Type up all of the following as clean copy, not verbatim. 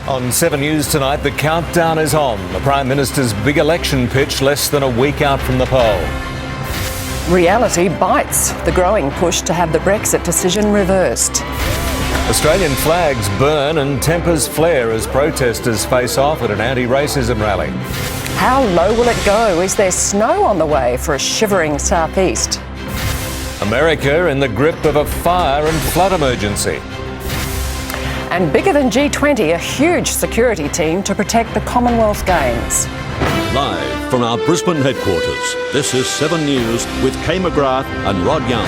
On 7 News tonight, the countdown is on. The Prime Minister's big election pitch less than a week out from the poll. Reality bites the growing push to have the Brexit decision reversed. Australian flags burn and tempers flare as protesters face off at an anti-racism rally. How low will it go? Is there snow on the way for a shivering southeast? America in the grip of a fire and flood emergency. And bigger than G20, a huge security team to protect the Commonwealth Games. Live from our Brisbane headquarters, this is 7 News with Kay McGrath and Rod Young.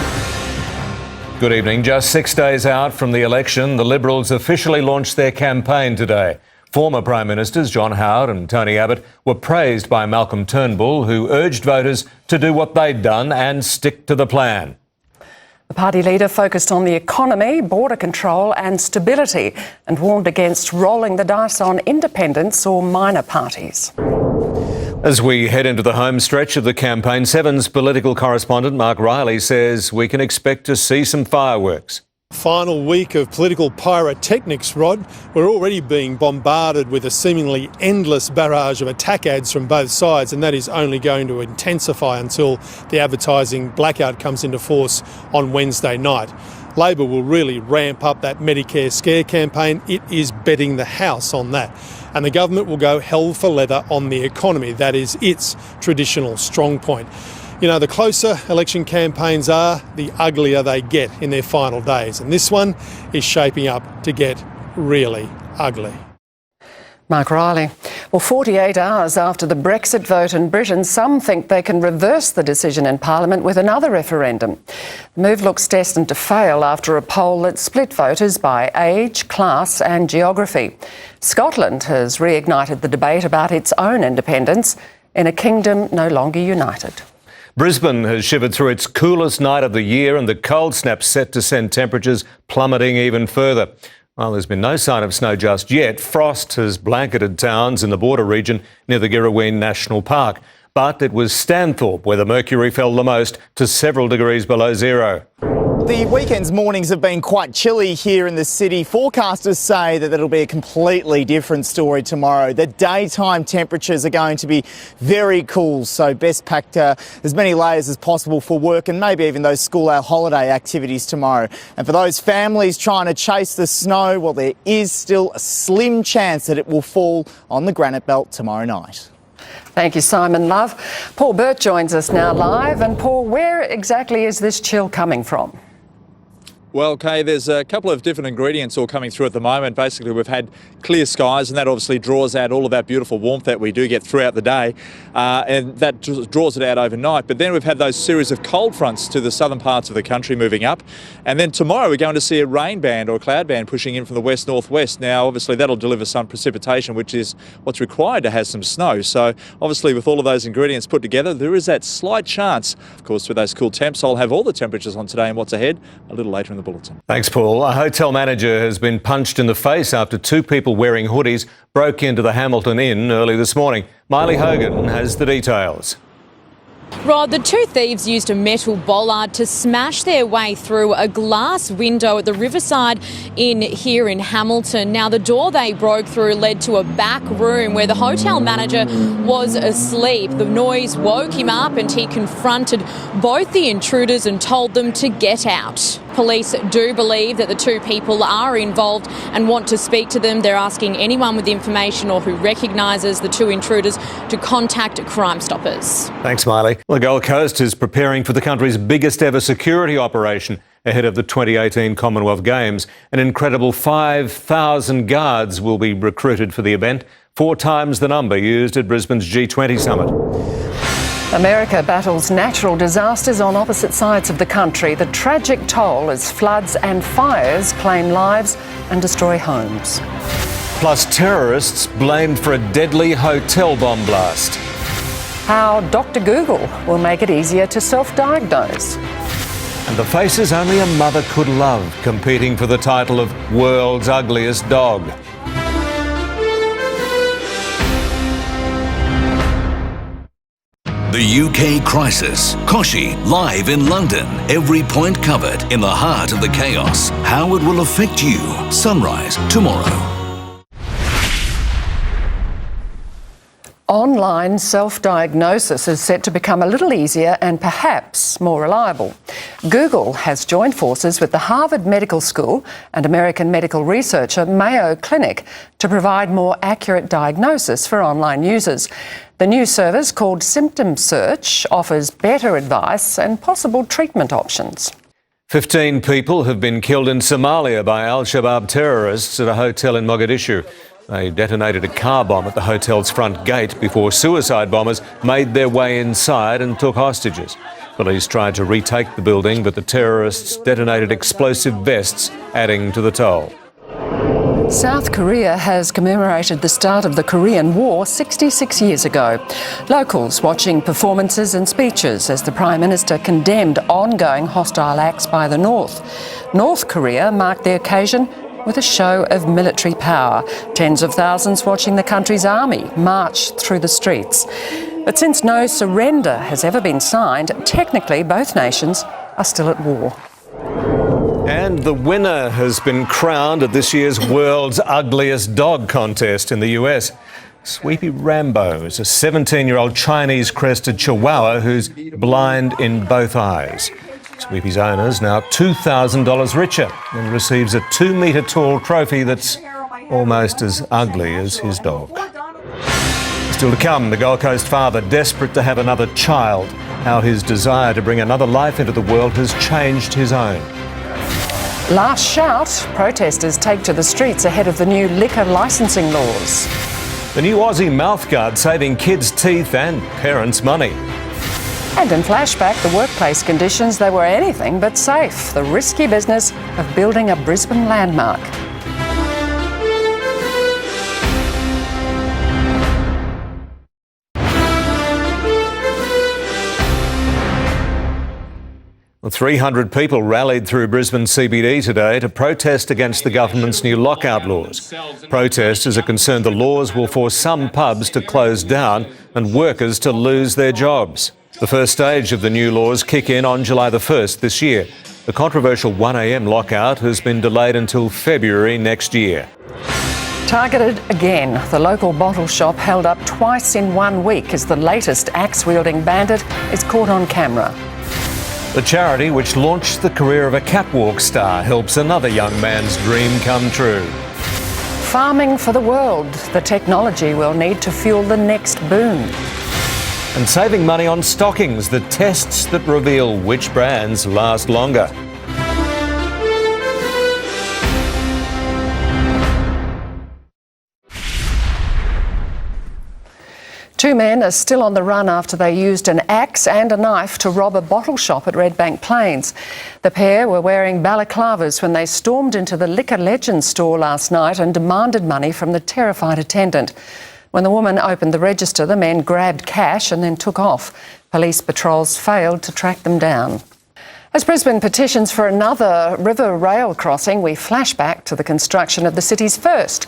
Good evening. Just 6 days out from the election, the Liberals officially launched their campaign today. Former Prime Ministers John Howard and Tony Abbott were praised by Malcolm Turnbull, who urged voters to do what they'd done and stick to the plan. The party leader focused on the economy, border control and stability and warned against rolling the dice on independents or minor parties. As we head into the home stretch of the campaign, Seven's political correspondent Mark Riley says we can expect to see some fireworks. Final week of political pyrotechnics, Rod. We're already being bombarded with a seemingly endless barrage of attack ads from both sides, and that is only going to intensify until the advertising blackout comes into force on Wednesday night. Labor will really ramp up that Medicare scare campaign. It is betting the house on that. And the government will go hell for leather on the economy. That is its traditional strong point. You know, the closer election campaigns are, the uglier they get in their final days. And this one is shaping up to get really ugly. Mark Riley. Well, 48 hours after the Brexit vote in Britain, some think they can reverse the decision in Parliament with another referendum. The move looks destined to fail after a poll that split voters by age, class and geography. Scotland has reignited the debate about its own independence in a kingdom no longer united. Brisbane has shivered through its coolest night of the year and the cold snap set to send temperatures plummeting even further. While there's been no sign of snow just yet, frost has blanketed towns in the border region near the Girrawheen National Park. But it was Stanthorpe where the mercury fell the most to several degrees below zero. The weekend's mornings have been quite chilly here in the city. Forecasters say that it'll be a completely different story tomorrow. The daytime temperatures are going to be very cool, so best pack as many layers as possible for work and maybe even those school holiday activities tomorrow. And for those families trying to chase the snow, well, there is still a slim chance that it will fall on the granite belt tomorrow night. Thank you, Simon Love. Paul Burt joins us now live. And Paul, where exactly is this chill coming from? Well, Kay, there's a couple of different ingredients all coming through at the moment. Basically, we've had clear skies, and that obviously draws out all of that beautiful warmth that we do get throughout the day, and that draws it out overnight. But then we've had those series of cold fronts to the southern parts of the country moving up, and then tomorrow we're going to see a rain band or a cloud band pushing in from the west-northwest. Now, obviously, that'll deliver some precipitation, which is what's required to have some snow. So, obviously, with all of those ingredients put together, there is that slight chance. Of course, with those cool temps, I'll have all the temperatures on today and what's ahead a little later in the bulletin. Thanks, Paul. A hotel manager has been punched in the face after two people wearing hoodies broke into the Hamilton Inn early this morning. Miley Hogan has the details. Rod, the two thieves used a metal bollard to smash their way through a glass window at the Riverside Inn here in Hamilton. Now, the door they broke through led to a back room where the hotel manager was asleep. The noise woke him up and he confronted both the intruders and told them to get out. Police do believe that the two people are involved and want to speak to them. They're asking anyone with information or who recognises the two intruders to contact Crime Stoppers. Thanks, Miley. Well, the Gold Coast is preparing for the country's biggest ever security operation ahead of the 2018 Commonwealth Games. An incredible 5,000 guards will be recruited for the event, 4 times the number used at Brisbane's G20 summit. America battles natural disasters on opposite sides of the country. The tragic toll as floods and fires claim lives and destroy homes. Plus terrorists blamed for a deadly hotel bomb blast. How Dr. Google will make it easier to self-diagnose. And the faces only a mother could love, competing for the title of World's Ugliest Dog. The UK crisis. Koshi live in London. Every point covered in the heart of the chaos. How it will affect you. Sunrise tomorrow. Online self-diagnosis is set to become a little easier and perhaps more reliable. Google has joined forces with the Harvard Medical School and American medical researcher Mayo Clinic to provide more accurate diagnosis for online users. The new service, called Symptom Search, offers better advice and possible treatment options. 15 people have been killed in Somalia by al-Shabaab terrorists at a hotel in Mogadishu. They detonated a car bomb at the hotel's front gate before suicide bombers made their way inside and took hostages. Police tried to retake the building, but the terrorists detonated explosive vests, adding to the toll. South Korea has commemorated the start of the Korean War 66 years ago. Locals watching performances and speeches as the Prime Minister condemned ongoing hostile acts by the North. North Korea marked the occasion with a show of military power. Tens of thousands watching the country's army march through the streets. But since no surrender has ever been signed, technically both nations are still at war. And the winner has been crowned at this year's World's Ugliest Dog contest in the US. Sweepy Rambo is a 17-year-old Chinese-crested Chihuahua who's blind in both eyes. Sweepy's owner's now $2,000 richer and receives a 2-metre-tall trophy that's almost as ugly as his dog. Still to come, the Gold Coast father desperate to have another child, how his desire to bring another life into the world has changed his own. Last shout, protesters take to the streets ahead of the new liquor licensing laws. The new Aussie mouthguard saving kids' teeth and parents' money. And in flashback, the workplace conditions, they were anything but safe. The risky business of building a Brisbane landmark. Well, 300 people rallied through Brisbane CBD today to protest against the government's new lockout laws. Protesters are concerned the laws will force some pubs to close down and workers to lose their jobs. The first stage of the new laws kick in on July the 1st this year. The controversial 1 a.m. lockout has been delayed until February next year. Targeted again, the local bottle shop held up twice in 1 week as the latest axe-wielding bandit is caught on camera. The charity, which launched the career of a catwalk star, helps another young man's dream come true. Farming for the world, the technology we'll need to fuel the next boom. And saving money on stockings, the tests that reveal which brands last longer. Two men are still on the run after they used an axe and a knife to rob a bottle shop at Redbank Plains. The pair were wearing balaclavas when they stormed into the Liquor Legends store last night and demanded money from the terrified attendant. When the woman opened the register, the men grabbed cash and then took off. Police patrols failed to track them down. As Brisbane petitions for another river rail crossing, we flash back to the construction of the city's first.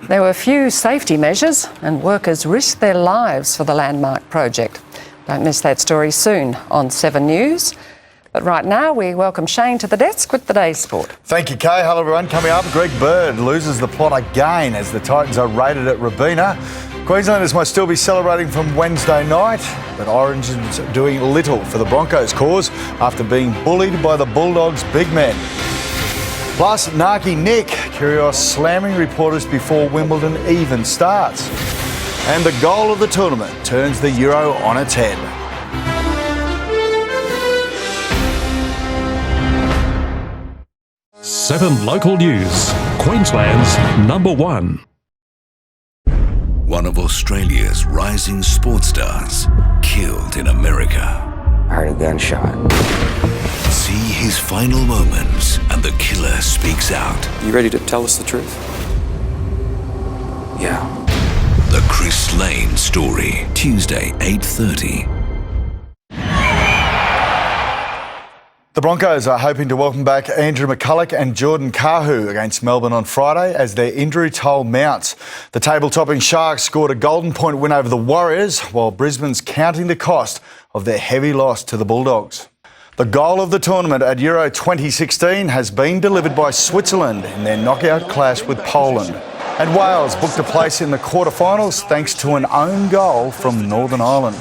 There were few safety measures and workers risked their lives for the landmark project. Don't miss that story soon on 7 News. But right now, we welcome Shane to the desk with the day's sport. Thank you, Kay. Hello, everyone. Coming up, Greg Bird loses the plot again as the Titans are raided at Rabina. Queenslanders might still be celebrating from Wednesday night, but Orange is doing little for the Broncos' cause after being bullied by the Bulldogs' big men. Plus, Narky Nick, Kyrgios slamming reporters before Wimbledon even starts. And the goal of the tournament turns the Euro on its head. Seven local news. Queensland's #1. One of Australia's rising sports stars killed in America. I heard a gunshot. See his final moments and the killer speaks out. You ready to tell us the truth? Yeah. The Chris Lane Story, Tuesday, 8:30. The Broncos are hoping to welcome back Andrew McCulloch and Jordan Kahu against Melbourne on Friday as their injury toll mounts. The table-topping Sharks scored a golden point win over the Warriors, while Brisbane's counting the cost of their heavy loss to the Bulldogs. The goal of the tournament at Euro 2016 has been delivered by Switzerland in their knockout clash with Poland. And Wales booked a place in the quarterfinals thanks to an own goal from Northern Ireland.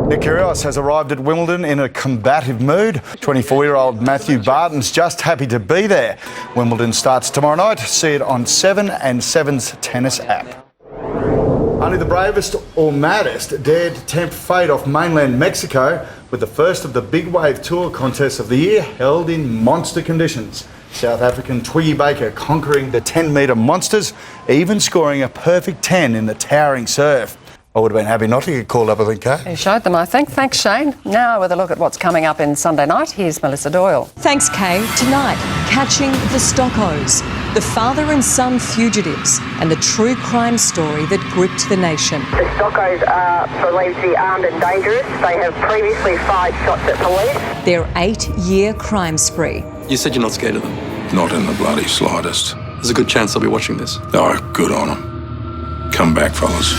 Nick Kyrgios has arrived at Wimbledon in a combative mood. 24-year-old Matthew Barton's just happy to be there. Wimbledon starts tomorrow night. See it on 7 and 7's tennis app. Only the bravest or maddest dared to tempt fate off mainland Mexico with the first of the Big Wave Tour contests of the year held in monster conditions. South African Twiggy Baker conquering the 10-metre monsters, even scoring a perfect 10 in the towering surf. I would have been happy not to get called up, I think, Kate. You showed them, I think. Thanks, Shane. Now, with a look at what's coming up in Sunday night, here's Melissa Doyle. Thanks, Kay. Tonight, catching the Stockos, the father and son fugitives, and the true crime story that gripped the nation. The Stockos are believed to be armed and dangerous. They have previously fired shots at police. Their 8-year crime spree. You said you're not scared of them. Not in the bloody slightest. There's a good chance they'll be watching this. Oh, good on them. Come back, fellas.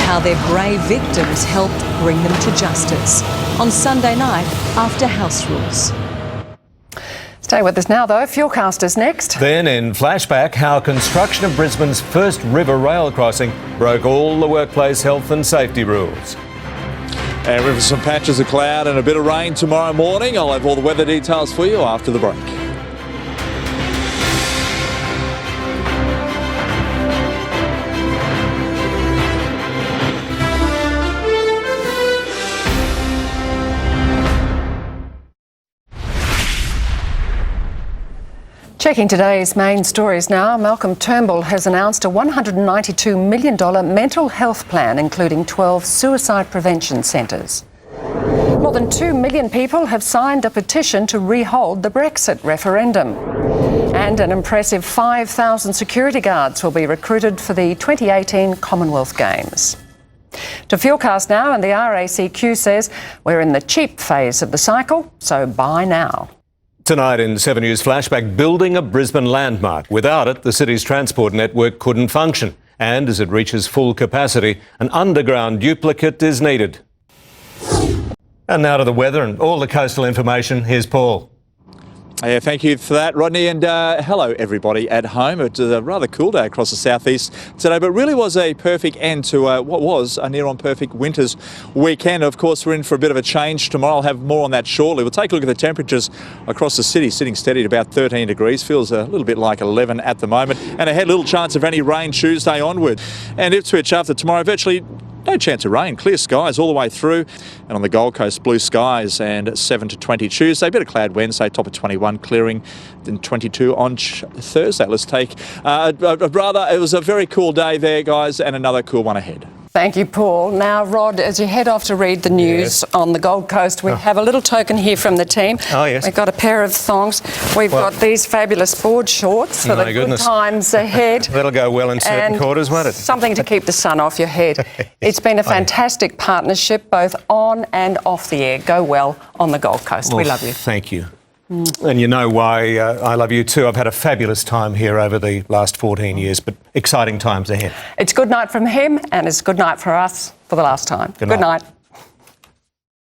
How their brave victims helped bring them to justice. On Sunday night, after House Rules. Stay with us now, though. Fuelcasters next. Then in flashback, how construction of Brisbane's first river rail crossing broke all the workplace health and safety rules. And with some patches of cloud and a bit of rain tomorrow morning. I'll have all the weather details for you after the break. Checking today's main stories now, Malcolm Turnbull has announced a $192 million mental health plan, including 12 suicide prevention centres. More than 2 million people have signed a petition to rehold the Brexit referendum. And an impressive 5,000 security guards will be recruited for the 2018 Commonwealth Games. To Fuelcast now, and the RACQ says we're in the cheap phase of the cycle, so buy now. Tonight in 7 News Flashback, building a Brisbane landmark. Without it, the city's transport network couldn't function. And as it reaches full capacity, an underground duplicate is needed. And now to the weather and all the coastal information. Here's Paul. Yeah, thank you for that, Rodney, and hello everybody at home. It's a rather cool day across the southeast today, but really was a perfect end to what was a near-on perfect winter's weekend. Of course, we're in for a bit of a change tomorrow. I'll have more on that shortly. We'll take a look at the temperatures across the city, sitting steady at about 13 degrees. Feels a little bit like 11 at the moment, and ahead, little chance of any rain Tuesday onward. And Ipswich after tomorrow, virtually no chance of rain, clear skies all the way through. And on the Gold Coast, blue skies and 7 to 20 Tuesday. A bit of cloud Wednesday, top of 21, clearing, then 22 on Thursday. Let's take, it was a very cool day there, guys, and another cool one ahead. Thank you, Paul. Now, Rod, as you head off to read the news on the Gold Coast, we have a little token here from the team. Oh, yes. We've got a pair of thongs. We've got these fabulous board shorts for the good times ahead. That'll go well in certain quarters, won't it? Something to keep the sun off your head. It's been a fantastic partnership, both on and off the air. Go well on the Gold Coast. We love you. Thank you. And you know why I love you too. I've had a fabulous time here over the last 14 years, but exciting times ahead. It's good night from him, and it's good night for us for the last time. Good night.